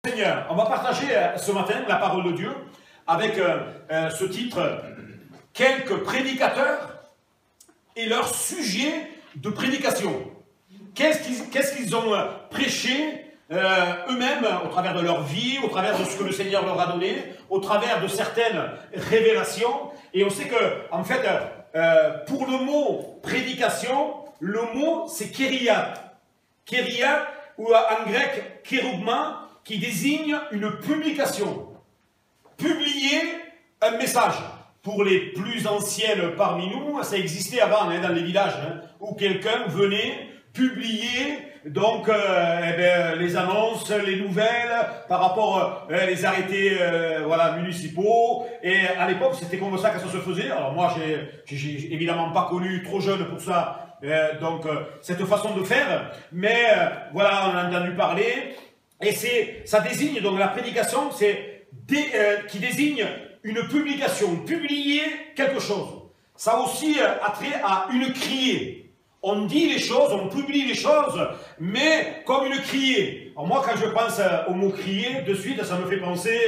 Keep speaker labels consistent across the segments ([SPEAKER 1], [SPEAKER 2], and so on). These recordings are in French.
[SPEAKER 1] Seigneur, on va partager ce matin la parole de Dieu avec ce titre « Quelques prédicateurs et leur sujet de prédication ». Qu'est-ce qu'ils ont prêché eux-mêmes au travers de leur vie, au travers de ce que le Seigneur leur a donné, au travers de certaines révélations. Et on sait que, en fait, pour le mot prédication, le mot c'est kéria. Kéria, ou en grec kérugma, qui désigne une publication. Publier un message. Pour les plus anciennes parmi nous, ça existait avant, dans les villages, où quelqu'un venait publier donc les annonces, les nouvelles par rapport les arrêtés municipaux. Et à l'époque, c'était comme ça que ça se faisait. Alors moi, j'ai évidemment pas connu, trop jeune pour ça, cette façon de faire. Mais voilà, on a entendu parler. Et ça désigne, donc la prédication, qui désigne une publication, publier quelque chose. Ça a aussi attrait à une criée. On dit les choses, on publie les choses, mais comme une criée. Alors moi, quand je pense au mot crier, de suite, ça me fait penser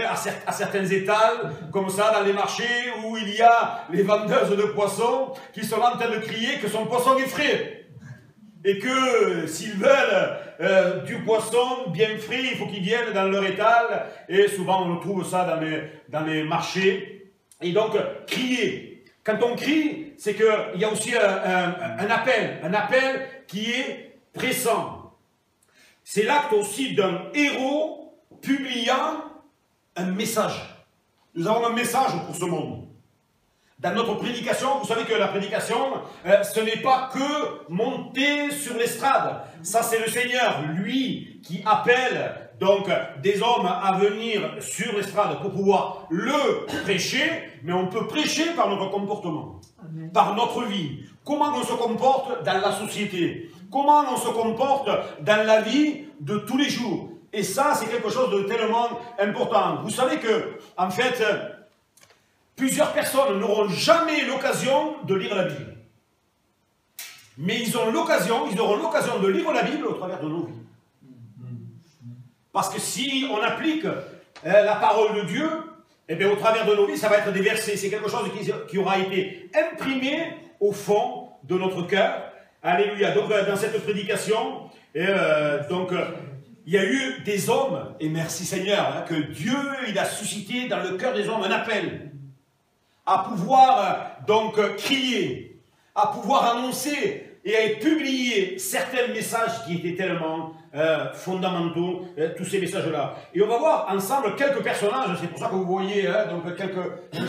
[SPEAKER 1] à certains étals, comme ça, dans les marchés, où il y a les vendeuses de poissons qui sont en train de crier que son poisson est frais. Et que s'ils veulent du poisson bien frais, il faut qu'ils viennent dans leur étal. Et souvent, on trouve ça dans les marchés. Et donc, crier. Quand on crie, c'est qu'il y a aussi un appel qui est pressant. C'est l'acte aussi d'un héros publiant un message. Nous avons un message pour ce monde. Dans notre prédication, vous savez que la prédication, ce n'est pas que monter sur l'estrade. Ça, c'est le Seigneur, lui, qui appelle donc des hommes à venir sur l'estrade pour pouvoir le prêcher, mais on peut prêcher par notre comportement, Amen. Par notre vie. Comment on se comporte dans la société, comment on se comporte dans la vie de tous les jours. Et ça, c'est quelque chose de tellement important. Vous savez que, en fait, plusieurs personnes n'auront jamais l'occasion de lire la Bible. Mais ils auront l'occasion de lire la Bible au travers de nos vies. Parce que si on applique la parole de Dieu, eh bien, au travers de nos vies, ça va être des versets. C'est quelque chose qui aura été imprimé au fond de notre cœur. Alléluia. Donc, dans cette prédication, il y a eu des hommes, et merci Seigneur, que Dieu il a suscité dans le cœur des hommes un appel à pouvoir crier, à pouvoir annoncer et à publier certains messages qui étaient tellement fondamentaux, tous ces messages-là. Et on va voir ensemble quelques personnages, c'est pour ça que vous voyez,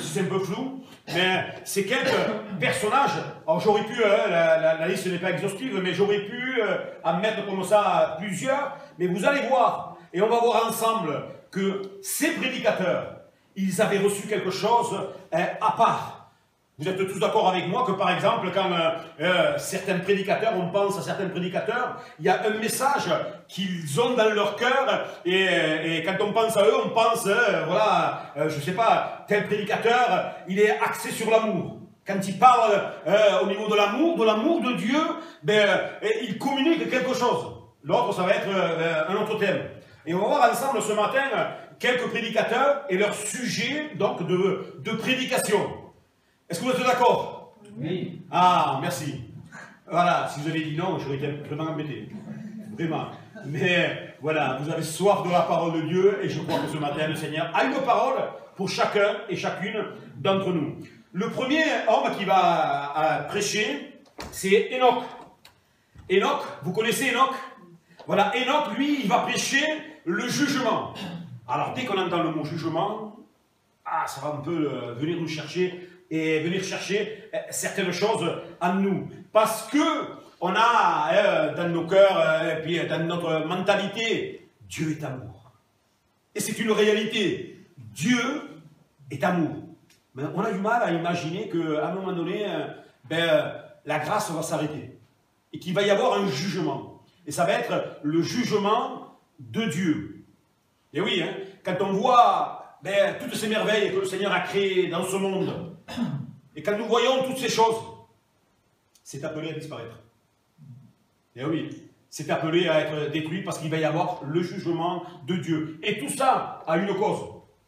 [SPEAKER 1] c'est un peu flou, mais c'est quelques personnages. Alors j'aurais pu, la liste n'est pas exhaustive, mais j'aurais pu en mettre comme ça plusieurs, mais vous allez voir, et on va voir ensemble que ces prédicateurs, ils avaient reçu quelque chose à part. Vous êtes tous d'accord avec moi que, par exemple, quand certains prédicateurs, on pense à certains prédicateurs, il y a un message qu'ils ont dans leur cœur, et quand on pense à eux, on pense, je ne sais pas, tel prédicateur, il est axé sur l'amour. Quand il parle au niveau de l'amour de Dieu, il communique quelque chose. L'autre, ça va être un autre thème. Et on va voir ensemble ce matin quelques prédicateurs et leur sujet donc de prédication. Est-ce que vous êtes d'accord? Oui. Ah, merci. Voilà, si vous avez dit non, j'aurais été vraiment embêté. Vraiment. Mais voilà, vous avez soif de la parole de Dieu et je crois que ce matin, le Seigneur a une parole pour chacun et chacune d'entre nous. Le premier homme qui va prêcher, c'est Enoch. Enoch, vous connaissez Enoch? Voilà, Enoch, lui, il va prêcher le jugement. Alors, dès qu'on entend le mot jugement, ça va un peu venir nous chercher et venir chercher certaines choses en nous. Parce que on a dans nos cœurs et puis dans notre mentalité, Dieu est amour. Et c'est une réalité. Dieu est amour. Mais on a du mal à imaginer qu'à un moment donné, la grâce va s'arrêter. Et qu'il va y avoir un jugement. Et ça va être le jugement de Dieu. Et oui, quand on voit toutes ces merveilles que le Seigneur a créées dans ce monde, et quand nous voyons toutes ces choses, c'est appelé à disparaître. Et oui, c'est appelé à être détruit parce qu'il va y avoir le jugement de Dieu. Et tout ça a une cause,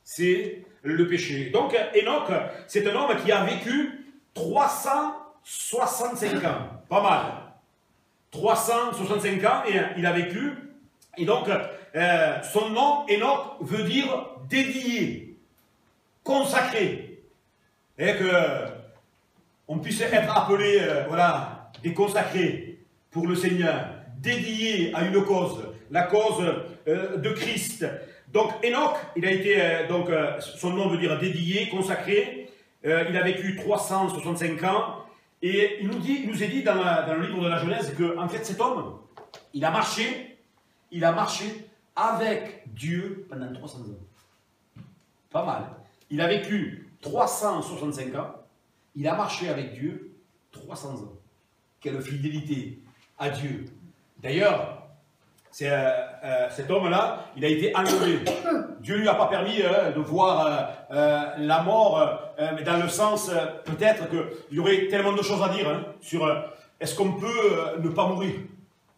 [SPEAKER 1] c'est le péché. Donc Enoch, c'est un homme qui a vécu 365 ans, pas mal. 365 ans et il a vécu. Et donc son nom, Enoch, veut dire dédié, consacré. Et que on puisse être appelé, voilà, des consacrés pour le Seigneur, dédié à une cause, la cause de Christ. Donc Enoch, il a été, son nom veut dire dédié, consacré. Il a vécu 365 ans et il nous est dit dans le livre de la Genèse que en fait cet homme, il a marché avec Dieu pendant 300 ans. Pas mal. Il a vécu 365 ans. Il a marché avec Dieu 300 ans. Quelle fidélité à Dieu. D'ailleurs, cet homme-là, il a été enlevé. Dieu ne lui a pas permis de voir la mort, mais dans le sens, peut-être qu'il y aurait tellement de choses à dire sur est-ce qu'on peut ne pas mourir?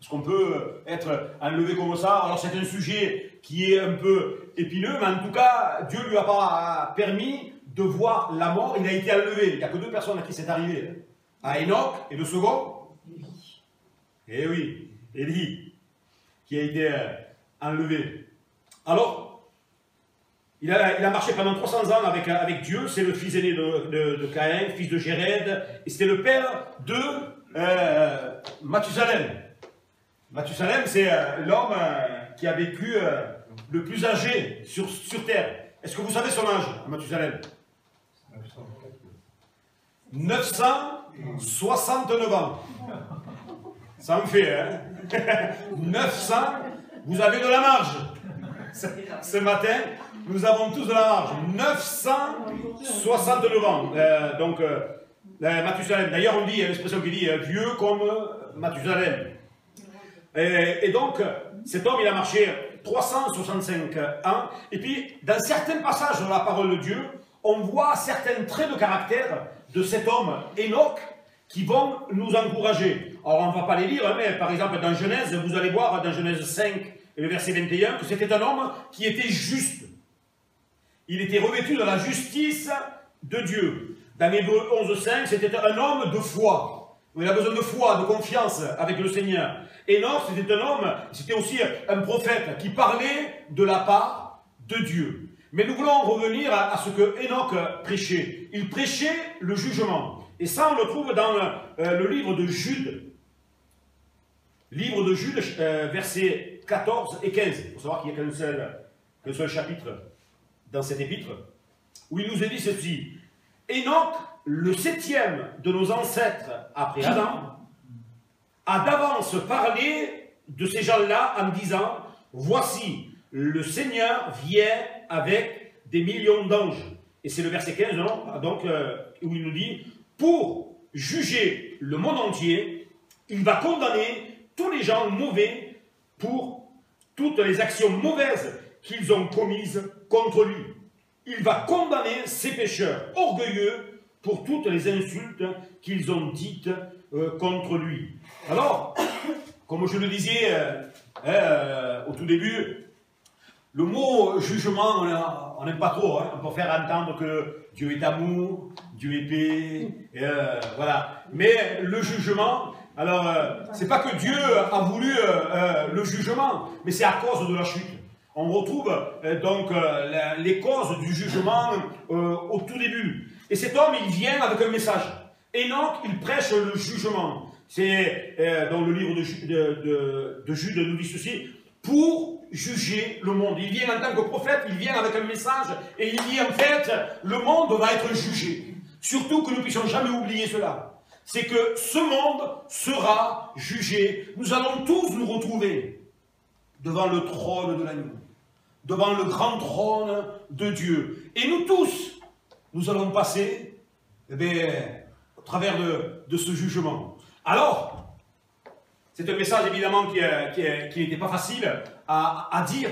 [SPEAKER 1] Est-ce qu'on peut être enlevé comme ça? Alors c'est un sujet qui est un peu épineux, mais en tout cas, Dieu ne lui a pas permis de voir la mort, il a été enlevé. Il n'y a que 2 personnes à qui c'est arrivé. À Enoch et le second Élie. Eh oui, Élie, qui a été enlevé. Alors, il a marché pendant 300 ans avec Dieu. C'est le fils aîné de Caïn, fils de Jéred, et c'était le père de Mathusalem. Mathusalem, c'est l'homme qui a vécu le plus âgé sur terre. Est-ce que vous savez son âge, Mathusalem? 969 ans. Ça me fait, hein? 900, vous avez de la marge. Ce matin, nous avons tous de la marge. 969 ans. Mathusalem. D'ailleurs, on dit, il y a une expression qui dit vieux comme Mathusalem. Et donc, cet homme, il a marché 365 ans. Et puis, dans certains passages de la parole de Dieu, on voit certains traits de caractère de cet homme, Enoch, qui vont nous encourager. Alors, on ne va pas les lire, mais par exemple, dans Genèse, vous allez voir, dans Genèse 5 et le verset 21, que c'était un homme qui était juste. Il était revêtu de la justice de Dieu. Dans Hébreux 11.5, c'était un homme de foi. Il a besoin de foi, de confiance avec le Seigneur. Enoch, c'était un homme, c'était aussi un prophète qui parlait de la part de Dieu. Mais nous voulons revenir à ce que Enoch prêchait. Il prêchait le jugement. Et ça, on le trouve dans le livre de Jude. Livre de Jude, versets 14 et 15. Il faut savoir qu'il n'y a qu'un seul chapitre dans cet épître, où il nous est dit ceci. Enoch, le 7e de nos ancêtres après Adam, a d'avance parlé de ces gens-là en disant, voici, le Seigneur vient avec des millions d'anges. Et c'est le verset 15, non? Donc, où il nous dit, pour juger le monde entier, il va condamner tous les gens mauvais pour toutes les actions mauvaises qu'ils ont commises contre lui. Il va condamner ces pécheurs orgueilleux pour toutes les insultes qu'ils ont dites contre lui. Alors, comme je le disais au tout début, le mot jugement, on n'aime pas trop. On peut faire entendre que Dieu est amour, Dieu est paix, voilà. Mais le jugement, alors, c'est pas que Dieu a voulu le jugement, mais c'est à cause de la chute. On retrouve donc les causes du jugement au tout début. Et cet homme, il vient avec un message. Enoch, il prêche le jugement. C'est dans le livre de Jude nous dit ceci, pour juger le monde. Il vient en tant que prophète, il vient avec un message et il dit en fait, le monde va être jugé. Surtout que nous ne puissions jamais oublier cela. C'est que ce monde sera jugé. Nous allons tous nous retrouver devant le trône de l'agneau, devant le grand trône de Dieu. Et nous tous, nous allons passer au travers de ce jugement. Alors, c'est un message évidemment qui n'était pas facile à dire,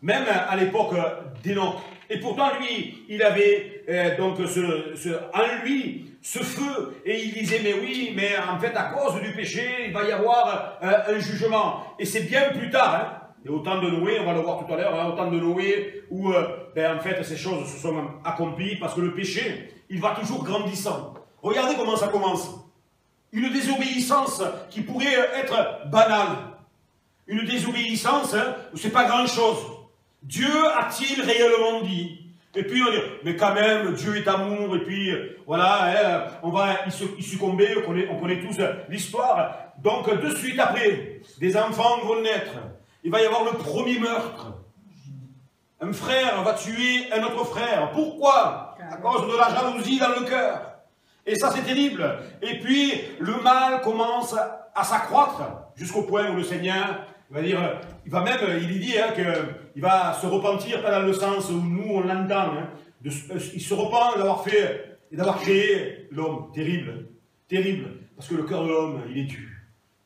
[SPEAKER 1] même à l'époque d'Enoch. Et pourtant, lui, il avait donc en lui ce feu, et il disait, mais oui, mais en fait, à cause du péché, il va y avoir un jugement. Et c'est bien plus tard, hein, et au temps de Noé, on va le voir tout à l'heure, hein, au temps de Noé, où en fait, ces choses se sont accomplies, parce que le péché, il va toujours grandissant. Regardez comment ça commence. Une désobéissance qui pourrait être banale. Une désobéissance, hein, où c'est pas grand-chose. Dieu a-t-il réellement dit? Et puis on dit, mais quand même, Dieu est amour, et puis voilà, hein, on va y succomber, on connaît tous l'histoire. Donc de suite après, des enfants vont naître. Il va y avoir le premier meurtre. Un frère va tuer un autre frère. Pourquoi? À cause de la jalousie dans le cœur. Et ça, c'est terrible. Et puis, le mal commence à s'accroître jusqu'au point où le Seigneur va dire, il dit hein, qu'il va se repentir, pas dans le sens où nous, on l'entend. Hein, il se repent d'avoir fait et d'avoir créé l'homme. Terrible. Terrible. Parce que le cœur de l'homme, il est dur.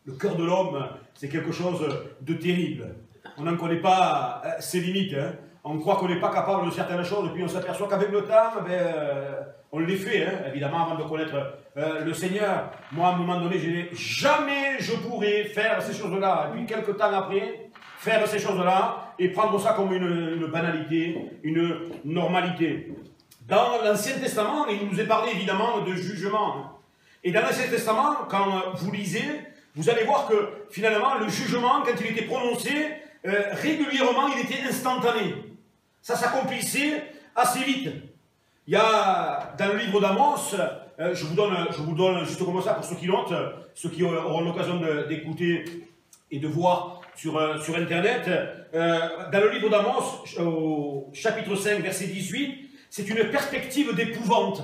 [SPEAKER 1] Le cœur de l'homme, c'est quelque chose de terrible. On n'en connaît pas ses limites. Hein. On croit qu'on n'est pas capable de certaines choses, et puis on s'aperçoit qu'avec le temps, on les fait, hein, évidemment, avant de connaître le Seigneur. Moi, à un moment donné, j'ai dit, jamais je pourrais faire ces choses-là. Et puis, quelques temps après, faire ces choses-là, et prendre ça comme une banalité, une normalité. Dans l'Ancien Testament, il nous est parlé, évidemment, de jugement. Hein. Et dans l'Ancien Testament, quand vous lisez, vous allez voir que, finalement, le jugement, quand il était prononcé, régulièrement, il était instantané. Ça s'accomplissait assez vite. Il y a, dans le livre d'Amos, je vous donne juste comme ça pour ceux qui notent, ceux qui auront l'occasion d'écouter et de voir sur Internet, dans le livre d'Amos, au chapitre 5, verset 18, c'est une perspective d'épouvante.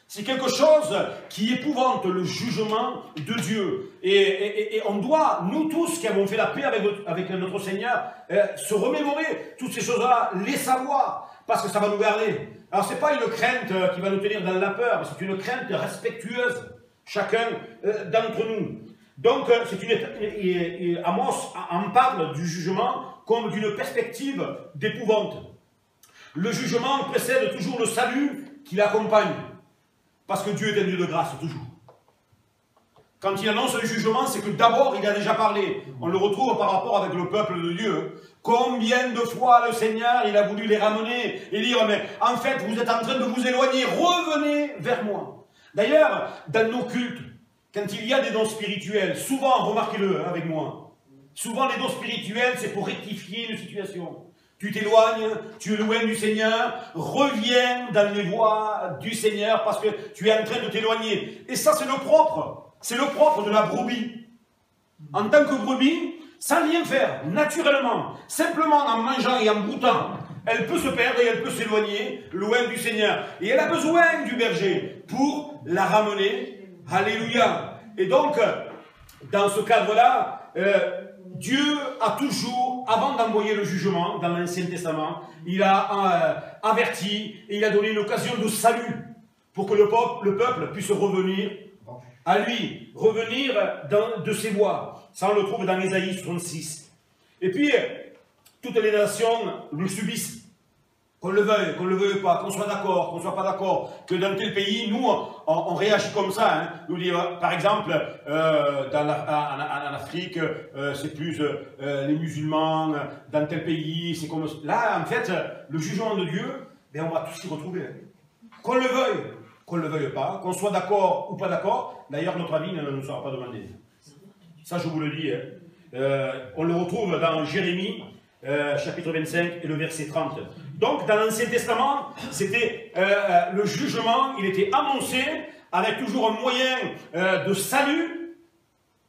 [SPEAKER 1] C'est quelque chose qui épouvante le jugement de Dieu. Et on doit, nous tous qui avons fait la paix avec notre Seigneur, se remémorer toutes ces choses-là, les savoir, parce que ça va nous garder. Alors ce n'est pas une crainte qui va nous tenir dans la peur, mais c'est une crainte respectueuse, chacun d'entre nous. Donc Amos en parle du jugement comme d'une perspective d'épouvante. Le jugement précède toujours le salut qui l'accompagne. Parce que Dieu est un Dieu de grâce, toujours. Quand il annonce le jugement, c'est que d'abord, il a déjà parlé. On le retrouve par rapport avec le peuple de Dieu. Combien de fois le Seigneur, il a voulu les ramener et dire, mais en fait, vous êtes en train de vous éloigner, revenez vers moi. D'ailleurs, dans nos cultes, quand il y a des dons spirituels, souvent, remarquez-le hein, avec moi, souvent les dons spirituels, c'est pour rectifier une situation. Tu t'éloignes, tu es loin du Seigneur, reviens dans les voies du Seigneur parce que tu es en train de t'éloigner. Et ça, c'est le propre. C'est le propre de la brebis. En tant que brebis, sans rien faire, naturellement, simplement en mangeant et en goûtant, elle peut se perdre et elle peut s'éloigner loin du Seigneur. Et elle a besoin du berger pour la ramener. Alléluia. Et donc, dans ce cadre-là, Dieu a toujours, avant d'envoyer le jugement dans l'Ancien Testament, il a averti et il a donné une occasion de salut pour que le peuple puisse revenir à lui, revenir de ses voies. Ça, on le trouve dans Ésaïe 66. Et puis, toutes les nations le subissent. Qu'on le veuille pas, qu'on soit d'accord, qu'on soit pas d'accord, que dans tel pays, nous, on réagit comme ça. Hein. Nous disons, par exemple, en Afrique, c'est plus les musulmans, dans tel pays, c'est comme... Là, en fait, le jugement de Dieu, ben, on va tous s'y retrouver. Hein. Qu'on le veuille pas, qu'on soit d'accord ou pas d'accord, d'ailleurs, notre avis ne nous sera pas demandé. Ça, je vous le dis. Hein. On le retrouve dans Jérémie, chapitre 25 et le verset 30. Donc, dans l'Ancien Testament, c'était le jugement, il était annoncé avec toujours un moyen de salut,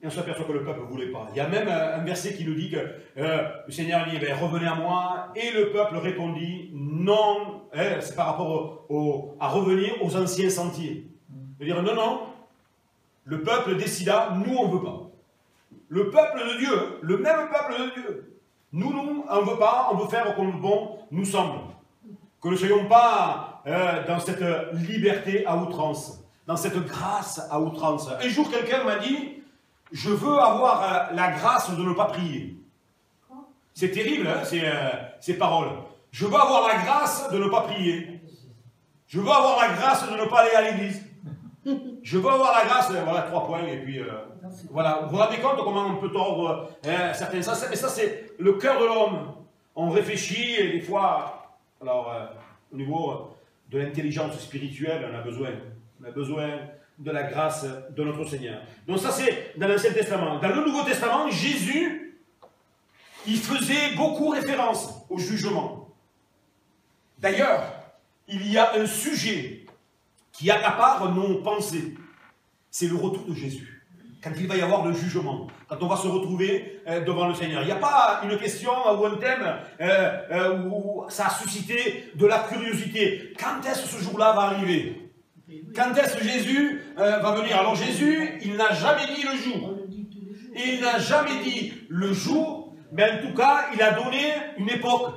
[SPEAKER 1] et on s'aperçoit que le peuple ne voulait pas. Il y a même un verset qui nous dit que le Seigneur dit, revenez à moi, et le peuple répondit, non, c'est par rapport à revenir aux anciens sentiers. C'est-à-dire, non, non, le peuple décida, nous, on ne veut pas. Le peuple de Dieu, le même peuple de Dieu, nous, on ne veut pas, on veut faire comme bon nous semble. Que nous ne soyons pas dans cette liberté à outrance, dans cette grâce à outrance. Un jour, quelqu'un m'a dit, je veux avoir la grâce de ne pas prier. C'est terrible, hein, ces paroles. Je veux avoir la grâce de ne pas prier. Je veux avoir la grâce de ne pas aller à l'église. Je veux avoir la grâce, voilà 3 points, et puis voilà. Vous vous rendez compte comment on peut tordre certains sens, mais ça c'est le cœur de l'homme. On réfléchit et des fois, alors au niveau de l'intelligence spirituelle, on a besoin de la grâce de notre Seigneur. Donc ça c'est dans l'Ancien Testament. Dans le Nouveau Testament, Jésus, il faisait beaucoup référence au jugement. D'ailleurs, il y a un sujet qui accapare nos pensées. C'est le retour de Jésus. Quand il va y avoir le jugement, quand on va se retrouver devant le Seigneur. Il n'y a pas une question ou un thème où ça a suscité de la curiosité. Quand est-ce que ce jour-là va arriver? Quand est-ce que Jésus va venir? Alors Jésus, il n'a jamais dit le jour. Il n'a jamais dit le jour, mais en tout cas, il a donné une époque.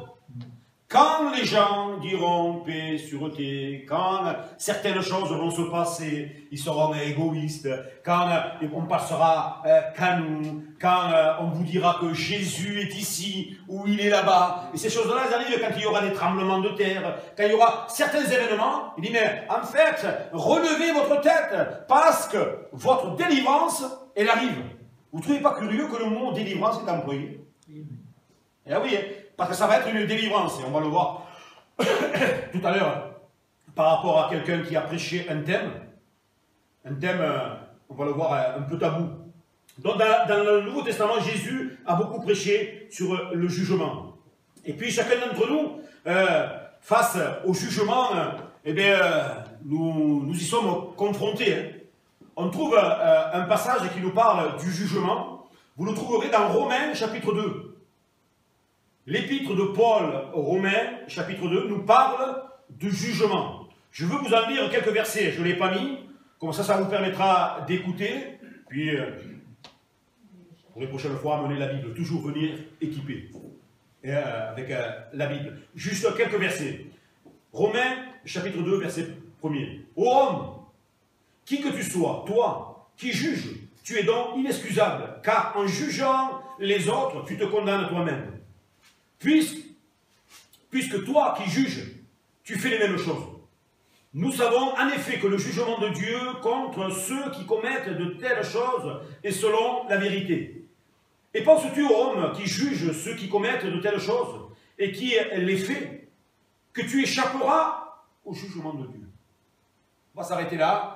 [SPEAKER 1] Quand les gens diront paix, sûreté, quand certaines choses vont se passer, ils seront égoïstes, quand on passera qu'à nous, quand on vous dira que Jésus est ici ou il est là-bas, et ces choses-là, elles arrivent quand il y aura des tremblements de terre, quand il y aura certains événements, il dit mais en fait, relevez votre tête parce que votre délivrance, elle arrive. Vous ne trouvez pas curieux que le mot délivrance est employé? Eh oui, parce que ça va être une délivrance, et on va le voir tout à l'heure, par rapport à quelqu'un qui a prêché un thème, on va le voir, un peu tabou. Donc dans le Nouveau Testament, Jésus a beaucoup prêché sur le jugement. Et puis chacun d'entre nous, face au jugement, eh bien, nous y sommes confrontés. Hein. On trouve un passage qui nous parle du jugement, vous le trouverez dans Romains chapitre 2. L'épître de Paul aux Romains, chapitre 2, nous parle du jugement. Je veux vous en lire quelques versets, je ne l'ai pas mis, comme ça vous permettra d'écouter, puis pour les prochaines fois, amener la Bible, toujours venir équipé avec la Bible. Juste quelques versets. Romains, chapitre 2, verset 1er. Ô homme, qui que tu sois, toi, qui juges, tu es donc inexcusable, car en jugeant les autres, tu te condamnes toi-même. Puisque toi qui juges, tu fais les mêmes choses. Nous savons en effet que le jugement de Dieu contre ceux qui commettent de telles choses est selon la vérité. Et penses-tu aux hommes qui jugent ceux qui commettent de telles choses et qui les fait, que tu échapperas au jugement de Dieu? On va s'arrêter là.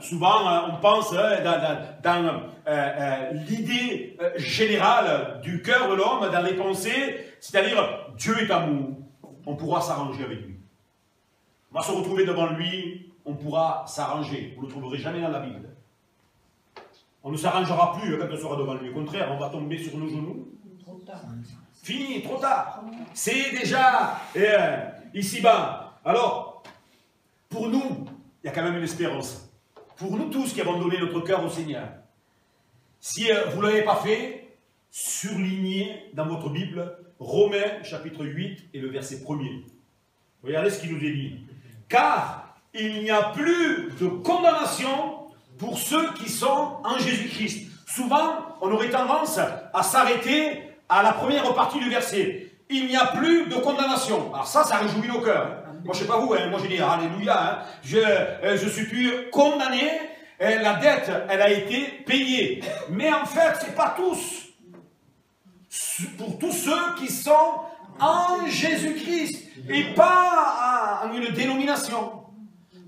[SPEAKER 1] Souvent, on pense dans l'idée générale du cœur de l'homme, dans les pensées, c'est-à-dire Dieu est amour, on pourra s'arranger avec lui. On va se retrouver devant lui, on pourra s'arranger. Vous ne le trouverez jamais dans la Bible. On ne s'arrangera plus quand on sera devant lui. Au contraire, on va tomber sur nos genoux.
[SPEAKER 2] Trop tard.
[SPEAKER 1] Fini, trop tard. C'est déjà ici-bas. Alors, pour nous, il y a quand même une espérance. Pour nous tous qui avons donné notre cœur au Seigneur. Si vous ne l'avez pas fait, surlignez dans votre Bible Romains chapitre 8 et le verset 1er. Regardez ce qu'il nous est dit. Car il n'y a plus de condamnation pour ceux qui sont en Jésus-Christ. Souvent, on aurait tendance à s'arrêter à la première partie du verset. Il n'y a plus de condamnation. Alors ça réjouit nos cœurs. Moi, je ne sais pas vous, hein, moi je dis Alléluia, hein, je suis plus condamné, la dette, elle a été payée. Mais en fait, ce n'est pas tous. Pour tous ceux qui sont en Jésus-Christ et pas en une dénomination,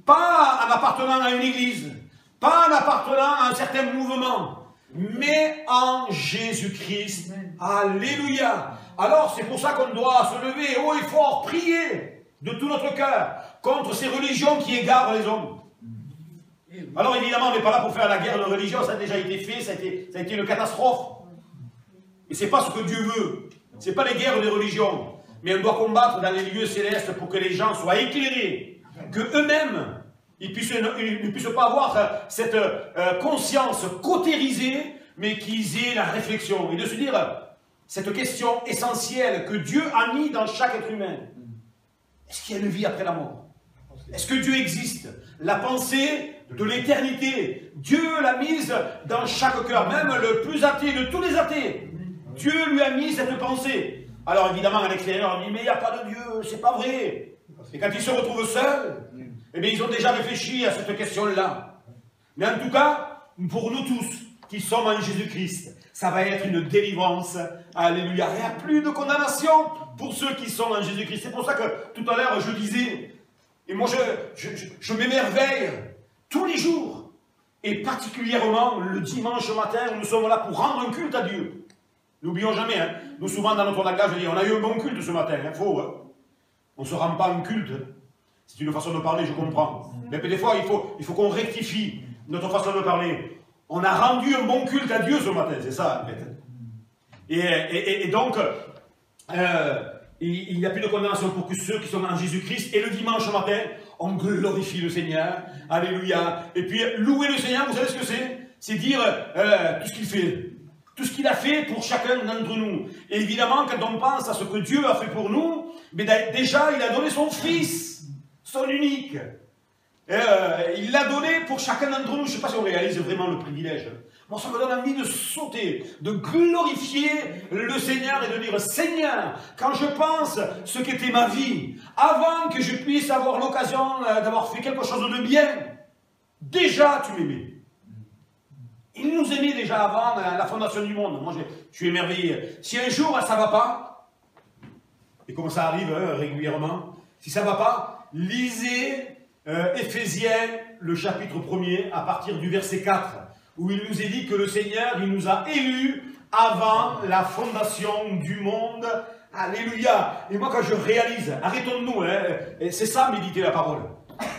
[SPEAKER 1] pas en appartenant à une église, pas en appartenant à un certain mouvement, mais en Jésus-Christ. Alléluia. Alors, c'est pour ça qu'on doit se lever haut et fort, prier de tout notre cœur contre ces religions qui égarent les hommes. Alors évidemment, on n'est pas là pour faire la guerre de religion, ça a déjà été fait, ça a été une catastrophe. Et ce n'est pas ce que Dieu veut, ce n'est pas les guerres des religions, mais on doit combattre dans les lieux célestes pour que les gens soient éclairés, qu'eux-mêmes, ils ne puissent pas avoir cette conscience cautérisée, mais qu'ils aient la réflexion, et de se dire, cette question essentielle que Dieu a mis dans chaque être humain, est-ce qu'il y a une vie après la mort? Est-ce que Dieu existe? La pensée de l'éternité, Dieu l'a mise dans chaque cœur, même le plus athée de tous les athées. Dieu lui a mis cette pensée. Alors évidemment, à l'extérieur, on dit, mais il n'y a pas de Dieu, c'est pas vrai. Et quand ils se retrouvent seuls, eh bien, ils ont déjà réfléchi à cette question-là. Mais en tout cas, pour nous tous qui sommes en Jésus-Christ, ça va être une délivrance. Alléluia. Il n'y a plus de condamnation pour ceux qui sont en Jésus-Christ. C'est pour ça que tout à l'heure, je disais, et moi je m'émerveille tous les jours, et particulièrement le dimanche matin où nous sommes là pour rendre un culte à Dieu. N'oublions jamais, hein, nous souvent dans notre langage, on a eu un bon culte ce matin, hein, faux. Hein. On ne se rend pas un culte. C'est une façon de parler, je comprends. Mais des fois, il faut qu'on rectifie notre façon de parler. On a rendu un bon culte à Dieu ce matin, c'est ça en fait. Et donc, il n'y a plus de condamnation pour que ceux qui sont en Jésus-Christ. Et le dimanche matin, on glorifie le Seigneur. Alléluia. Et puis, louer le Seigneur, vous savez ce que c'est? C'est dire tout ce qu'il fait. Tout ce qu'il a fait pour chacun d'entre nous. Et évidemment, quand on pense à ce que Dieu a fait pour nous, mais déjà, il a donné son Fils, son unique. Il l'a donné pour chacun d'entre nous. Je ne sais pas si on réalise vraiment le privilège. Moi, ça me donne envie de sauter, de glorifier le Seigneur et de dire, Seigneur, quand je pense ce qu'était ma vie, avant que je puisse avoir l'occasion d'avoir fait quelque chose de bien, déjà tu m'aimais. Il nous aimait déjà avant la fondation du monde. Moi, je suis émerveillé. Si un jour ça ne va pas, et comme ça arrive régulièrement, si ça ne va pas, lisez Éphésiens, le chapitre 1er, à partir du verset 4, où il nous est dit que le Seigneur, il nous a élus avant la fondation du monde. Alléluia. Et moi, quand je réalise, arrêtons-nous, hein, c'est ça, méditer la parole.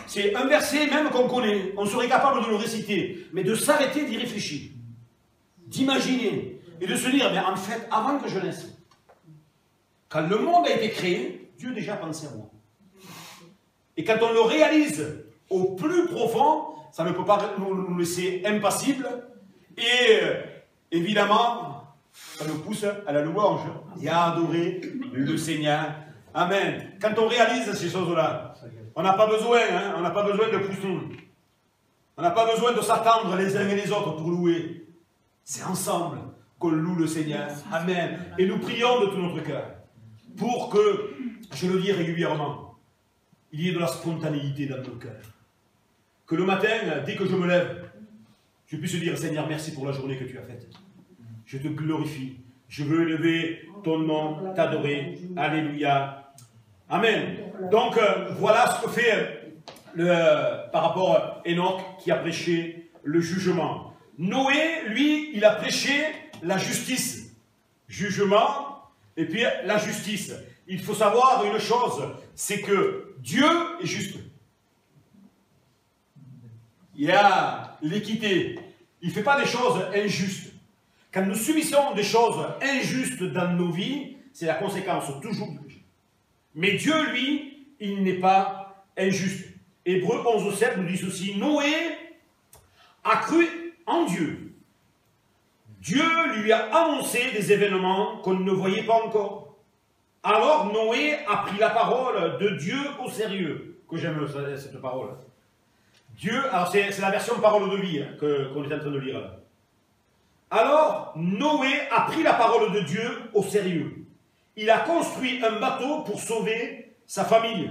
[SPEAKER 1] C'est un verset même qu'on connaît, on serait capable de le réciter, mais de s'arrêter d'y réfléchir, d'imaginer, et de se dire, mais en fait, avant que je naisse, quand le monde a été créé, Dieu déjà pensait à moi. Et quand on le réalise au plus profond, ça ne peut pas nous laisser impassibles, et évidemment, ça nous pousse à la louange et à adorer le Seigneur. Amen. Quand on réalise ces choses-là, on n'a pas besoin, hein, on n'a pas besoin de pousser. On n'a pas besoin de s'attendre les uns et les autres pour louer. C'est ensemble qu'on loue le Seigneur. Amen. Et nous prions de tout notre cœur pour que, je le dis régulièrement, il y ait de la spontanéité dans nos cœurs. Que le matin, dès que je me lève, je puisse dire, Seigneur, merci pour la journée que tu as faite. Je te glorifie. Je veux élever ton nom, t'adorer. Alléluia. Amen. Donc, voilà ce que fait par rapport à Enoch qui a prêché le jugement. Noé, lui, il a prêché la justice. Jugement et puis la justice. Il faut savoir une chose, c'est que Dieu est juste. Il y a l'équité. Il ne fait pas des choses injustes. Quand nous subissons des choses injustes dans nos vies, c'est la conséquence toujours du péché. Mais Dieu, lui, il n'est pas injuste. Hébreux 11:7 nous dit ceci, Noé a cru en Dieu. Dieu lui a annoncé des événements qu'on ne voyait pas encore. Alors Noé a pris la parole de Dieu au sérieux. Que j'aime cette parole. Dieu, alors c'est la version parole de vie hein, qu'on est en train de lire là. Alors Noé a pris la parole de Dieu au sérieux. Il a construit un bateau pour sauver sa famille.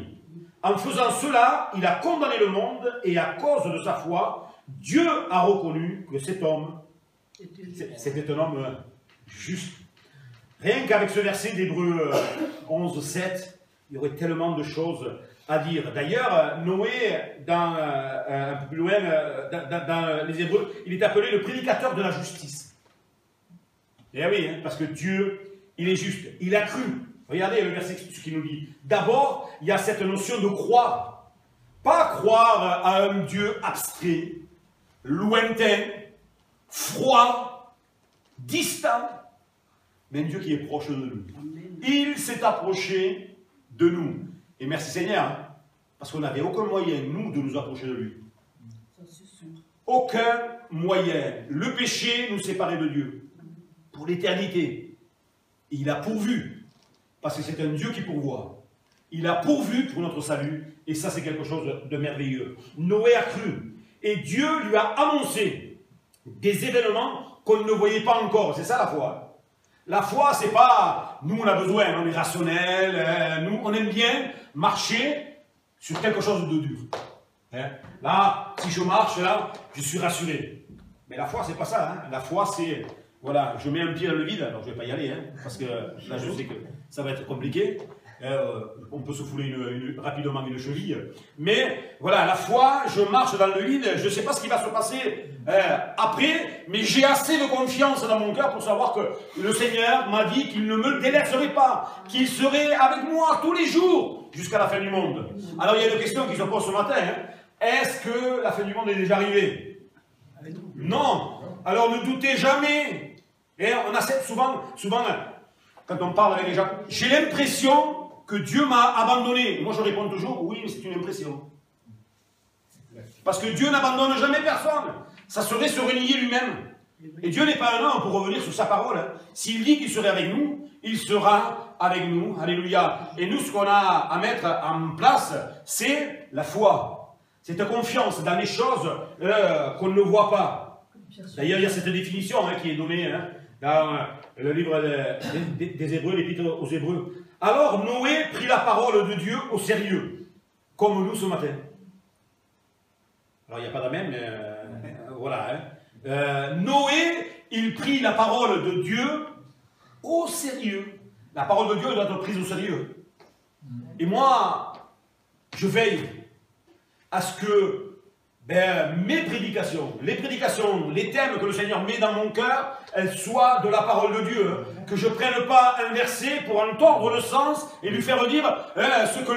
[SPEAKER 1] En faisant cela, il a condamné le monde et à cause de sa foi, Dieu a reconnu que cet homme, c'était un homme juste. Rien qu'avec ce verset d'Hébreux 11:7, il y aurait tellement de choses à dire. D'ailleurs, Noé, un peu plus loin, dans les Hébreux, il est appelé le prédicateur de la justice. Et oui, hein, parce que Dieu, il est juste. Il a cru. Regardez le verset, ce qu'il nous dit. D'abord, il y a cette notion de croire. Pas croire à un Dieu abstrait, lointain, froid, distant, mais un Dieu qui est proche de nous. Il s'est approché de nous. Et merci Seigneur, hein, parce qu'on n'avait aucun moyen, nous, de nous approcher de lui. Aucun moyen. Le péché nous séparait de Dieu. Pour l'éternité. Il a pourvu. Parce que c'est un Dieu qui pourvoit. Il a pourvu pour notre salut. Et ça, c'est quelque chose de merveilleux. Noé a cru. Et Dieu lui a annoncé des événements qu'on ne voyait pas encore. C'est ça la foi. La foi, c'est pas, nous on a besoin, on est rationnel, nous on aime bien marcher sur quelque chose de dur. Hein? Là, si je marche, là, je suis rassuré. Mais la foi, c'est pas ça. Hein? La foi, c'est, voilà, je mets un pied dans le vide, alors je vais pas y aller, hein, parce que là, je sais que ça va être compliqué. On peut se fouler rapidement une cheville. Mais voilà, la foi, je marche dans le vide, je ne sais pas ce qui va se passer après, mais j'ai assez de confiance dans mon cœur pour savoir que le Seigneur m'a dit qu'il ne me délaisserait pas, qu'il serait avec moi tous les jours jusqu'à la fin du monde. Alors il y a une question qui se pose ce matin. Hein. Est-ce que la fin du monde est déjà arrivée? Non. Alors ne doutez jamais. Et on a souvent, quand on parle avec les gens, j'ai l'impression que Dieu m'a abandonné. Moi, je réponds toujours, oui, mais c'est une impression. Parce que Dieu n'abandonne jamais personne. Ça serait se renier lui-même. Et Dieu n'est pas un homme pour revenir sur sa parole. Hein. S'il dit qu'il serait avec nous, il sera avec nous. Alléluia. Et nous, ce qu'on a à mettre en place, c'est la foi. Cette confiance dans les choses qu'on ne voit pas. D'ailleurs, il y a cette définition hein, qui est donnée hein, dans le livre des Hébreux, l'Épître aux Hébreux. Alors Noé prit la parole de Dieu au sérieux, comme nous ce matin. Alors il n'y a pas d'amen, mais voilà. Hein. Noé, il prit la parole de Dieu au sérieux. La parole de Dieu doit être prise au sérieux. Et moi, je veille à ce que mes prédications, les thèmes que le Seigneur met dans mon cœur, elles soient de la parole de Dieu. Hein. Que je ne prenne pas un verset pour en tordre le sens et lui faire dire ce que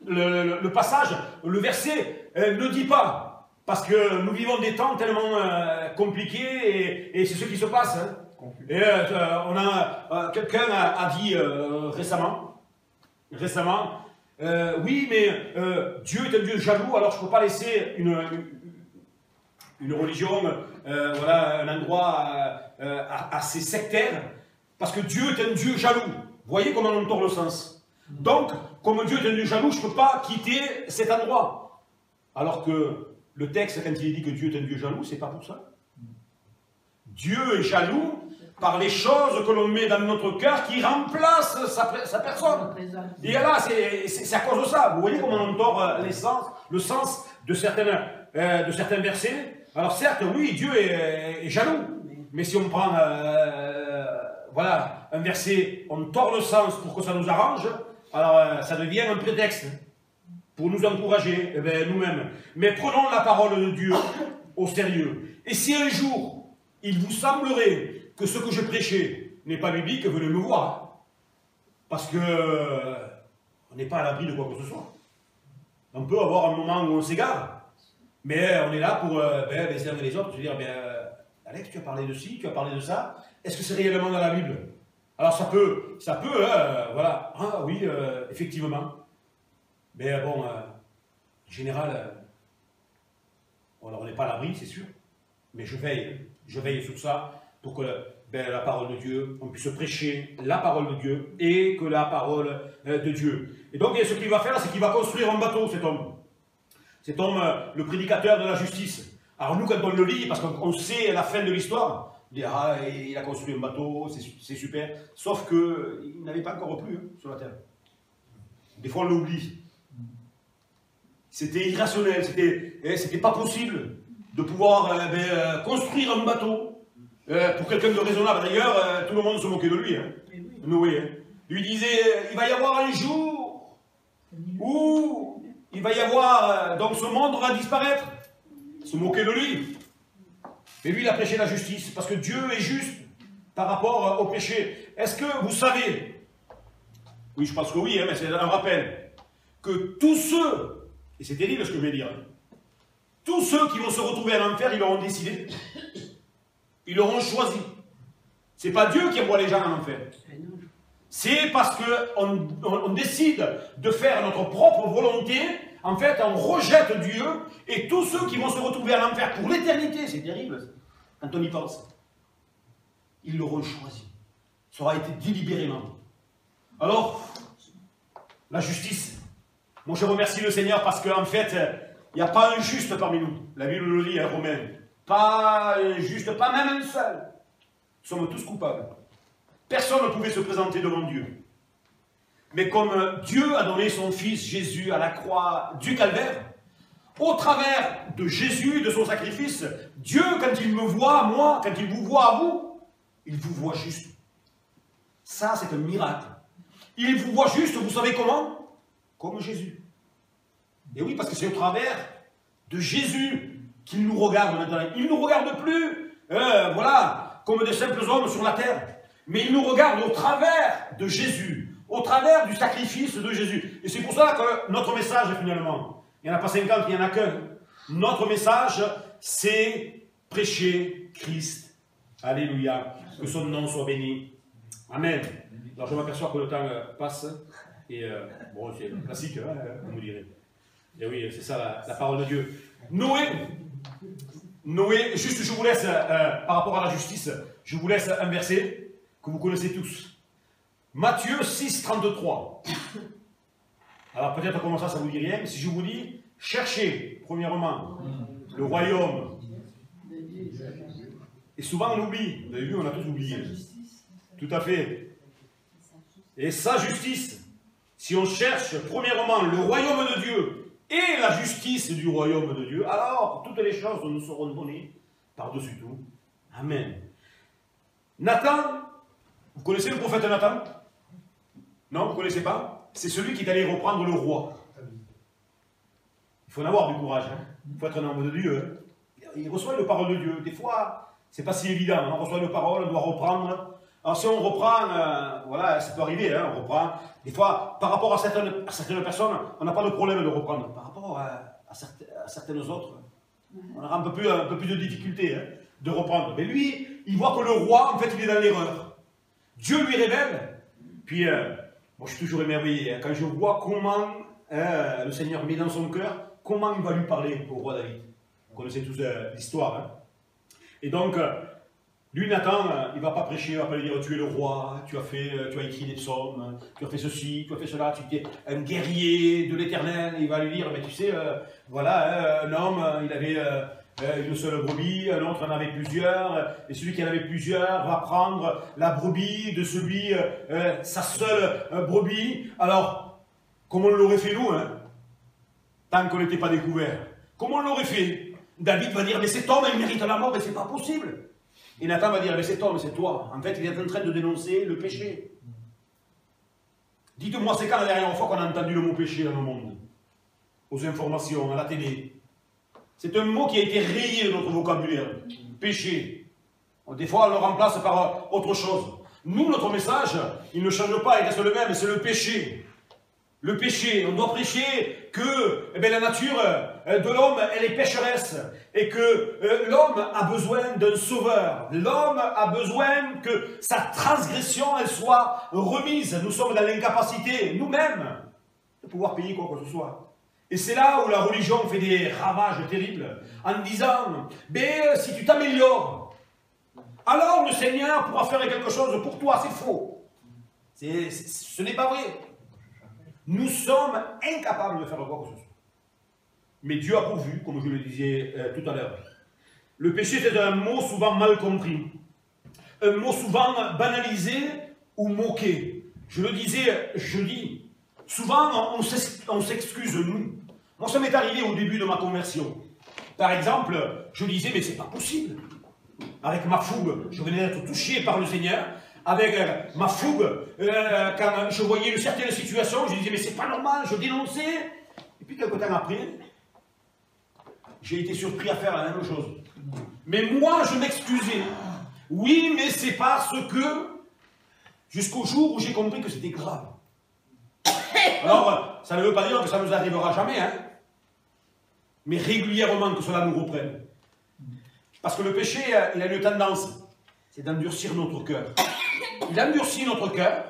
[SPEAKER 1] le passage, le verset ne dit pas. Parce que nous vivons des temps tellement compliqués et c'est ce qui se passe. Hein. Et quelqu'un a dit récemment, oui, mais Dieu est un Dieu jaloux, alors je ne peux pas laisser une religion, voilà, un endroit assez sectaire, parce que Dieu est un Dieu jaloux. Vous voyez comment on tord le sens. Donc, comme Dieu est un Dieu jaloux, je ne peux pas quitter cet endroit. Alors que le texte, quand il dit que Dieu est un Dieu jaloux, c'est pas pour ça. Dieu est jaloux par les choses que l'on met dans notre cœur qui remplacent sa personne. Et là, c'est à cause de ça. Vous voyez comment on tord le sens de certains versets. Alors certes, oui, Dieu est jaloux. Mais si on prend voilà, un verset, on tord le sens pour que ça nous arrange, alors ça devient un prétexte pour nous encourager nous-mêmes. Mais prenons la parole de Dieu au sérieux. Et si un jour, il vous semblerait que ce que je prêchais n'est pas biblique, venez me voir. Parce que on n'est pas à l'abri de quoi que ce soit. On peut avoir un moment où on s'égare, mais on est là pour les uns et les autres se dire, Alex, tu as parlé de ci, tu as parlé de ça, est-ce que c'est réellement dans la Bible? Alors ça peut, voilà, ah oui, effectivement. Mais bon, en général, alors on n'est pas à l'abri, c'est sûr, mais je veille sur ça, pour que la parole de Dieu, on puisse prêcher la parole de Dieu et que la parole de Dieu. Et donc, ce qu'il va faire, c'est qu'il va construire un bateau, cet homme. Cet homme, le prédicateur de la justice. Alors nous, quand on le lit, parce qu'on sait la fin de l'histoire, on dit, ah, il a construit un bateau, c'est super. Sauf qu'il n'avait pas encore plu hein, sur la terre. Des fois, on l'oublie. C'était irrationnel, c'était pas possible de pouvoir construire un bateau. Pour quelqu'un de raisonnable, d'ailleurs, tout le monde se moquait de lui, hein. Noé. Hein. Lui disait, il va y avoir un jour où il va y avoir, donc ce monde va disparaître. Il se moquait de lui. Mais lui, il a prêché la justice, parce que Dieu est juste par rapport au péché. Est-ce que vous savez, oui, je pense que oui, hein, mais c'est un rappel, que tous ceux, et c'est terrible ce que je vais dire, hein, tous ceux qui vont se retrouver en enfer, ils l'auront décidé. Ils l'auront choisi. Ce n'est pas Dieu qui envoie les gens en enfer. C'est parce qu'on décide de faire notre propre volonté. En fait, on rejette Dieu. Et tous ceux qui vont se retrouver en enfer pour l'éternité, c'est terrible quand on y pense, ils l'auront choisi. Ça aura été délibérément. Alors, la justice. Moi, je remercie le Seigneur parce qu'en fait, il n'y a pas un juste parmi nous. La Bible le dit, Romains. Pas juste, pas même un seul. Nous sommes tous coupables. personne ne pouvait se présenter devant Dieu. Mais comme Dieu a donné son Fils Jésus à la croix du calvaire, au travers de Jésus, de son sacrifice, Dieu, quand il me voit, moi, quand il vous voit à vous, il vous voit juste. Ça, c'est un miracle. Il vous voit juste, vous savez comment? Comme Jésus. Et oui, parce que c'est au travers de Jésus qu'il nous regarde maintenant. Il ne nous regarde plus, voilà, comme des simples hommes sur la terre. Mais il nous regarde au travers de Jésus, au travers du sacrifice de Jésus. Et c'est pour ça que notre message, finalement, il n'y en a pas 50, il n'y en a qu'un. Notre message, c'est prêcher Christ. Alléluia. Que son nom soit béni. Amen. Alors je m'aperçois que le temps passe. Et bon, c'est classique, hein, vous me direz. Et oui, c'est ça la parole de Dieu. Noé, juste je vous laisse, par rapport à la justice, je vous laisse un verset que vous connaissez tous. Matthieu 6, 33. Alors peut-être comment ça vous dit rien, mais si je vous dis, cherchez, premièrement, le royaume. Et souvent on oublie, vous avez vu, on a tous oublié. Tout à fait. Et sa justice, si on cherche premièrement le royaume de Dieu et la justice du royaume de Dieu, alors toutes les choses nous seront données par-dessus tout. Amen. Nathan, vous connaissez le prophète Nathan? Non, vous ne connaissez pas? C'est celui qui est allé reprendre le roi. Il faut en avoir du courage. Hein. Il faut être un homme de Dieu. Hein. Il reçoit une parole de Dieu. Des fois, c'est pas si évident. On reçoit une parole, on doit reprendre. Alors si on reprend, voilà, ça peut arriver, hein, on reprend. Des fois, par rapport à certaines personnes, on n'a pas de problème de reprendre. Par rapport à certaines autres, on aura un peu plus de difficulté hein, de reprendre. Mais lui, il voit que le roi, en fait, il est dans l'erreur. Dieu lui révèle. Puis, moi, je suis toujours émerveillé. Hein, quand je vois comment le Seigneur met dans son cœur, comment il va lui parler au roi David. Vous connaissez tous l'histoire. Hein. Et donc, lui, Nathan, il ne va pas prêcher, il ne va pas lui dire tu es le roi, tu as écrit des psaumes, tu as fait ceci, tu as fait cela, tu es un guerrier de l'Éternel. Il va lui dire, mais tu sais, voilà, un homme, il avait une seule brebis, un autre en avait plusieurs, et celui qui en avait plusieurs va prendre la brebis de celui, sa seule brebis. Alors, comment on l'aurait fait nous, hein, tant qu'on n'était pas découvert? Comment on l'aurait fait? David va dire, mais cet homme, il mérite la mort, mais c'est pas possible. Et Nathan va dire, mais cet homme, c'est toi. En fait, il est en train de dénoncer le péché. Dites-moi, c'est quand la dernière fois qu'on a entendu le mot péché dans le monde? Aux informations, à la télé. C'est un mot qui a été rayé de notre vocabulaire. Péché. Des fois, on le remplace par autre chose. Nous, notre message, il ne change pas, il reste le même, c'est le péché. Le péché, on doit prêcher que la nature de l'homme, elle est pécheresse et que l'homme a besoin d'un sauveur. L'homme a besoin que sa transgression, elle soit remise. Nous sommes dans l'incapacité, nous-mêmes, de pouvoir payer quoi que ce soit. Et c'est là où la religion fait des ravages terribles en disant, si tu t'améliores, alors le Seigneur pourra faire quelque chose pour toi. C'est faux. Ce n'est pas vrai. Nous sommes incapables de faire quoi que ce soit. Mais Dieu a pourvu, comme je le disais tout à l'heure. Le péché, c'est un mot souvent mal compris. Un mot souvent banalisé ou moqué. Je le disais jeudi. Souvent, on s'excuse, nous. Moi, ça m'est arrivé au début de ma conversion. Par exemple, je disais, mais c'est pas possible. Avec ma fougue, je venais d'être touché par le Seigneur. Avec ma fougue, quand je voyais une certaine situation, je disais, mais c'est pas normal, je dénonçais. Et puis, quelque temps après, j'ai été surpris à faire la même chose. Mais moi, je m'excusais. Oui, mais c'est parce que, jusqu'au jour où j'ai compris que c'était grave. Alors, ça ne veut pas dire que ça ne nous arrivera jamais, hein. Mais régulièrement que cela nous reprenne. Parce que le péché, il a une tendance, c'est d'endurcir notre cœur. Il endurcit notre cœur,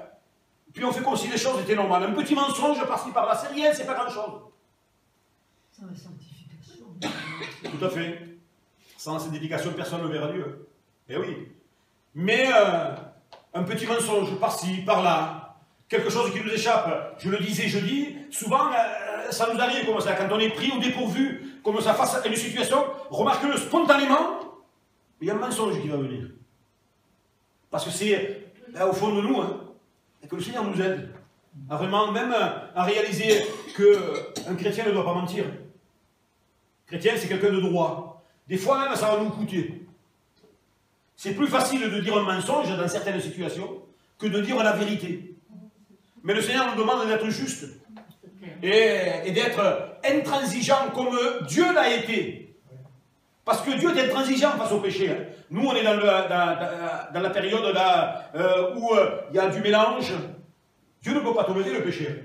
[SPEAKER 1] puis on fait comme si les choses étaient normales. Un petit mensonge par-ci par-là, c'est rien, c'est pas grand-chose.
[SPEAKER 2] Sans la sanctification.
[SPEAKER 1] Tout à fait. Sans la sanctification, personne ne verra Dieu. Eh oui. Mais un petit mensonge par-ci, par-là, quelque chose qui nous échappe. Je le disais jeudi, souvent, ça nous arrive comme ça. Quand on est pris au dépourvu, comme ça, face à une situation, remarquez-le spontanément, il y a un mensonge qui va venir. Parce que c'est là, au fond de nous, hein, et que le Seigneur nous aide à vraiment, même à réaliser qu'un chrétien ne doit pas mentir. Chrétien, c'est quelqu'un de droit. Des fois même, ça va nous coûter. C'est plus facile de dire un mensonge dans certaines situations que de dire la vérité. Mais le Seigneur nous demande d'être juste et d'être intransigeant comme Dieu l'a été. Parce que Dieu est intransigeant face au péché. Hein. Nous, on est dans la période là, où il y a du mélange. Dieu ne peut pas tolérer le péché.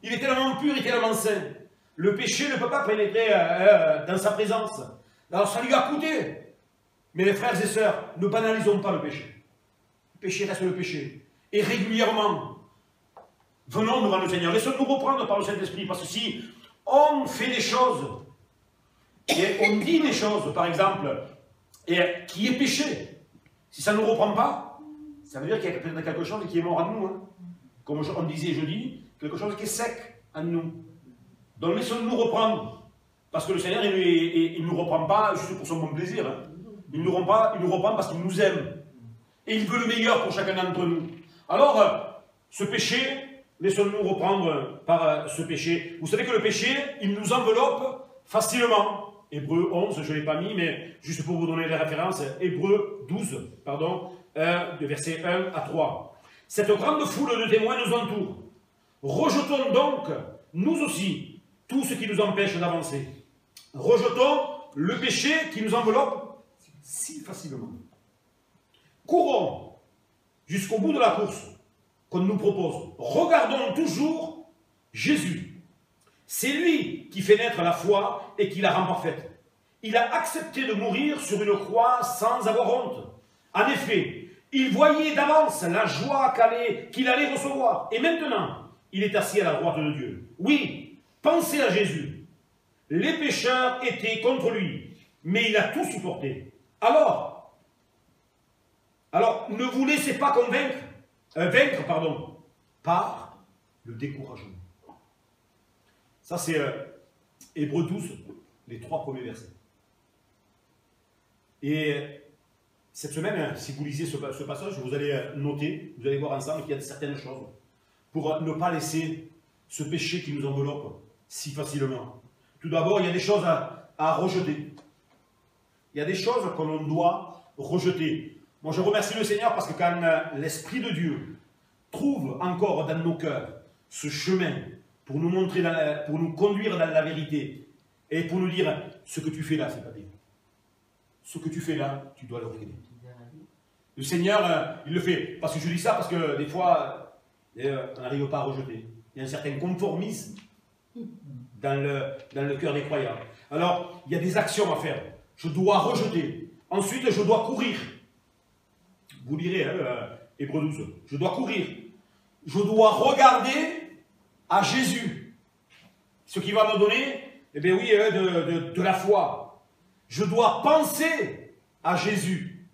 [SPEAKER 1] Il est tellement pur et tellement saint. Le péché ne peut pas pénétrer dans sa présence. Alors ça lui a coûté. Mais les frères et sœurs, ne banalisons pas le péché. Le péché reste le péché. Et régulièrement, venons devant le Seigneur. Laissons-nous reprendre par le Saint-Esprit. Parce que si on fait des choses, et on dit des choses, par exemple, et qui est péché, si ça ne nous reprend pas, ça veut dire qu'il y a quelque chose qui est mort en nous. Hein. Comme on disait jeudi, quelque chose qui est sec en nous. Donc laissons-nous reprendre. Parce que le Seigneur, il ne nous reprend pas juste pour son bon plaisir. Hein. Il nous reprend parce qu'il nous aime. Et il veut le meilleur pour chacun d'entre nous. Alors, ce péché, laissons-nous reprendre par ce péché. Vous savez que le péché, il nous enveloppe facilement. Hébreux 11, je ne l'ai pas mis, mais juste pour vous donner les références, Hébreux 12, pardon, de versets 1 à 3. Cette grande foule de témoins nous entoure. Rejetons donc, nous aussi, tout ce qui nous empêche d'avancer. Rejetons le péché qui nous enveloppe si facilement. Courons jusqu'au bout de la course qu'on nous propose. Regardons toujours Jésus. C'est lui qui fait naître la foi et qui la rend parfaite. Il a accepté de mourir sur une croix sans avoir honte. En effet, il voyait d'avance la joie qu'il allait recevoir. Et maintenant, il est assis à la droite de Dieu. Oui, pensez à Jésus. Les pécheurs étaient contre lui, mais il a tout supporté. Alors, ne vous laissez pas vaincre par le découragement. Ça, c'est Hébreux 12, les 3 premiers versets. Et cette semaine, si vous lisez ce passage, vous allez noter, vous allez voir ensemble qu'il y a certaines choses pour ne pas laisser ce péché qui nous enveloppe si facilement. Tout d'abord, il y a des choses à rejeter. Il y a des choses que l'on doit rejeter. Moi, je remercie le Seigneur parce que quand l'Esprit de Dieu trouve encore dans nos cœurs ce chemin pour nous montrer, pour nous conduire dans la vérité et pour nous dire ce que tu fais là, c'est pas bien. Ce que tu fais là, tu dois le régler. Le Seigneur, il le fait. Parce que je dis ça parce que des fois, on n'arrive pas à rejeter. Il y a un certain conformisme dans le cœur des croyants. Alors, il y a des actions à faire. Je dois rejeter. Ensuite, je dois courir. Vous lirez, Hébreux 12. Je dois courir. Je dois regarder à Jésus. Ce qui va me donner, eh bien oui, de la foi. Je dois penser à Jésus.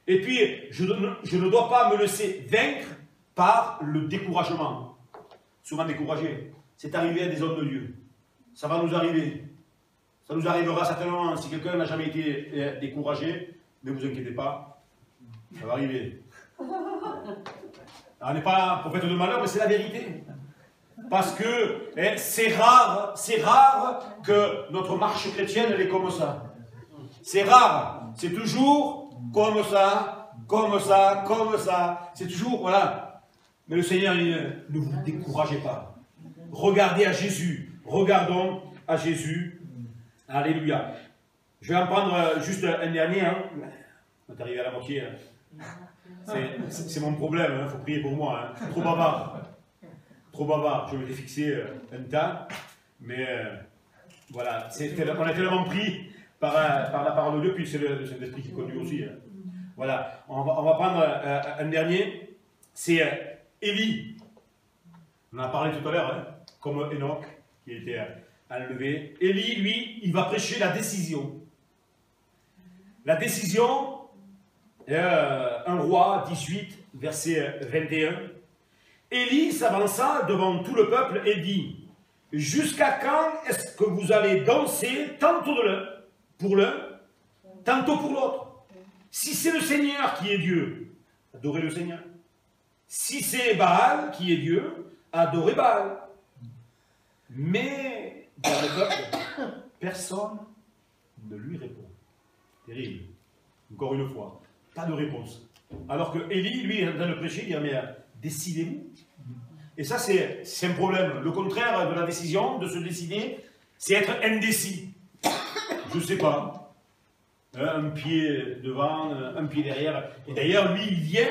[SPEAKER 1] Et puis, je ne dois pas me laisser vaincre par le découragement. Souvent découragé. C'est arrivé à des hommes de Dieu. Ça va nous arriver. Ça nous arrivera certainement si quelqu'un n'a jamais été découragé. Ne vous inquiétez pas. Ça va arriver. On n'est pas prophète de malheur, mais c'est la vérité. Parce que c'est rare que notre marche chrétienne, elle est comme ça. C'est rare. C'est toujours comme ça, comme ça, comme ça. C'est toujours, voilà. Mais le Seigneur, ne vous découragez pas. Regardez à Jésus. Regardons à Jésus. Alléluia. Je vais en prendre juste un dernier. Hein. On est arrivé à la moitié. Hein. C'est mon problème. Il faut prier pour moi. Hein. Trop bavard. Trop bavard. Je m'étais fixé un temps. Mais voilà. On est tellement pris par la parole de Dieu. Puis c'est le Saint-Esprit qui conduit aussi. Hein. Voilà. On va prendre un dernier. C'est Élie. On en a parlé tout à l'heure. Hein, comme Enoch qui a été enlevé. Élie, lui, il va prêcher la décision. La décision, 1 Roi 18, verset 21. Élie s'avança devant tout le peuple et dit: jusqu'à quand est-ce que vous allez danser tantôt pour l'un, tantôt pour l'autre? Si c'est le Seigneur qui est Dieu, adorez le Seigneur. Si c'est Baal qui est Dieu, adorez Baal. Mais dans le peuple, personne ne lui répond. Terrible. Encore une fois, pas de réponse. Alors que Élie, lui, est en train de prêcher, il dit, mais décidez-vous. Et ça, c'est un problème. Le contraire de la décision, de se décider, c'est être indécis. Je ne sais pas. Un pied devant, un pied derrière. Et d'ailleurs, lui, il vient,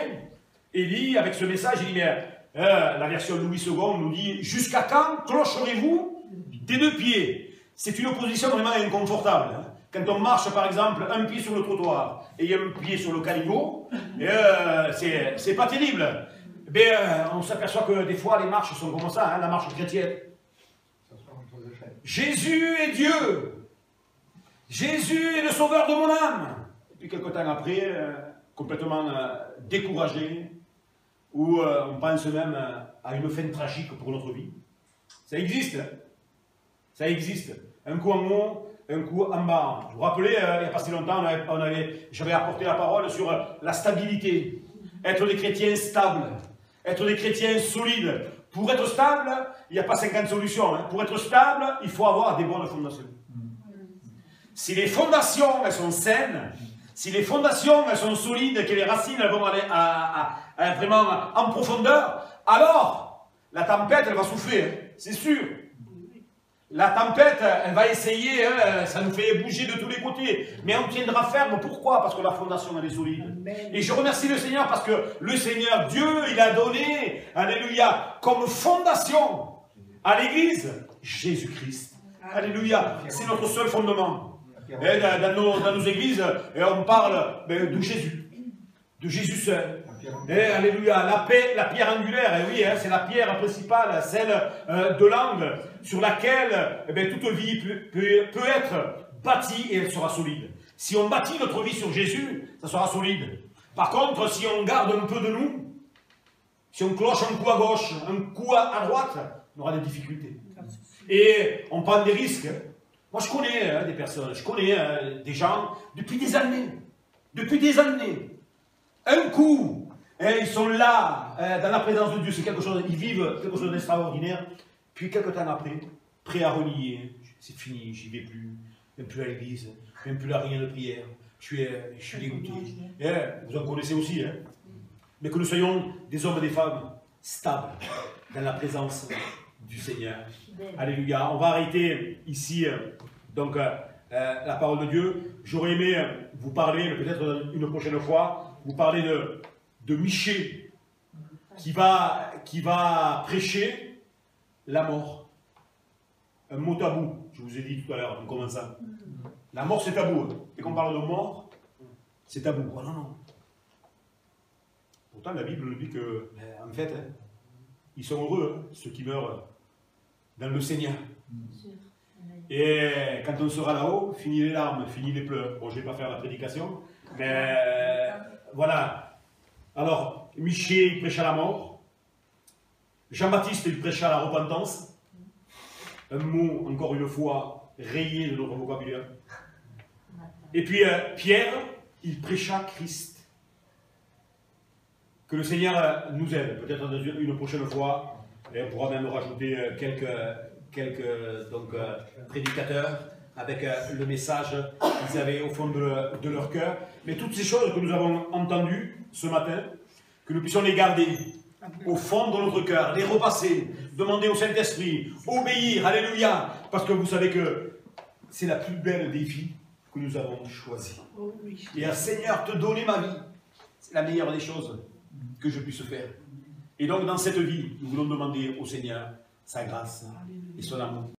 [SPEAKER 1] Élie, avec ce message, il dit, mais, la version Louis II nous dit, jusqu'à quand clocherez-vous des deux pieds? C'est une position vraiment inconfortable. Hein. Quand on marche, par exemple, un pied sur le trottoir et un pied sur le caniveau, c'est pas terrible. Mais on s'aperçoit que des fois, les marches sont comme ça, hein, la marche chrétienne. Jésus est Dieu. Jésus est le sauveur de mon âme. Et puis quelques temps après, complètement découragé, ou on pense même à une fin tragique pour notre vie. Ça existe. Ça existe. Un coup en haut, un coup en bas. Vous vous rappelez, il n'y a pas si longtemps, j'avais apporté la parole sur la stabilité. Être des chrétiens stables. Être des chrétiens solides. Pour être stable, il n'y a pas 50 solutions. Hein. Pour être stable, il faut avoir des bonnes fondations. Si les fondations, elles sont saines, si les fondations, elles sont solides, que les racines, elles vont aller vraiment en profondeur, alors, la tempête, elle va souffler, hein, c'est sûr. La tempête, elle va essayer, hein, ça nous fait bouger de tous les côtés. Mais on tiendra ferme, pourquoi? Parce que la fondation, elle est solide. Et je remercie le Seigneur parce que le Seigneur, Dieu, il a donné, alléluia, comme fondation à l'Église, Jésus-Christ. Alléluia, c'est notre seul fondement. Et dans nos églises, on parle de Jésus, de Jésus seul. Et, alléluia, la pierre angulaire, et oui, hein, c'est la pierre principale, celle de l'angle, sur laquelle toute vie peut être bâtie et elle sera solide. Si on bâtit notre vie sur Jésus, ça sera solide. Par contre, si on garde un peu de nous, si on cloche un coup à gauche, un coup à droite, on aura des difficultés. Et on prend des risques. Moi, je connais des personnes, je connais des gens depuis des années. Depuis des années. Un coup, ils sont là, dans la présence de Dieu, c'est quelque chose, ils vivent quelque chose d'extraordinaire. Puis, quelques temps après, prêts à renier. C'est fini, j'y vais plus. Même plus à l'église, même plus la réunion de prière. Je suis dégoûté. Vous en connaissez aussi. Hein. Mais que nous soyons des hommes et des femmes stables dans la présence du Seigneur. Alléluia. On va arrêter ici donc la parole de Dieu. J'aurais aimé vous parler, peut-être une prochaine fois, vous parler de Michée qui va prêcher la mort. Un mot tabou, je vous ai dit tout à l'heure en commençant. La mort c'est tabou. Dès qu'on parle de mort, c'est tabou. Oh non, non. Pourtant la Bible nous dit que, en fait, ils sont heureux, ceux qui meurent dans le Seigneur. Et quand on sera là-haut, fini les larmes, fini les pleurs. Bon, je ne vais pas faire la prédication, mais voilà. Alors, Michée, il prêcha la mort. Jean-Baptiste, il prêcha la repentance. Un mot, encore une fois, rayé de notre vocabulaire. Et puis, Pierre, il prêcha Christ. Que le Seigneur nous aide, peut-être une prochaine fois. Et on pourra même rajouter quelques prédicateurs avec le message qu'ils avaient au fond de leur cœur. Mais toutes ces choses que nous avons entendues ce matin, que nous puissions les garder au fond de notre cœur, les repasser, demander au Saint-Esprit, obéir, alléluia, parce que vous savez que c'est la plus belle des vies que nous avons choisie. Et un Seigneur, te donner ma vie, c'est la meilleure des choses que je puisse faire. Et donc dans cette vie, nous voulons demander au Seigneur sa grâce et son amour.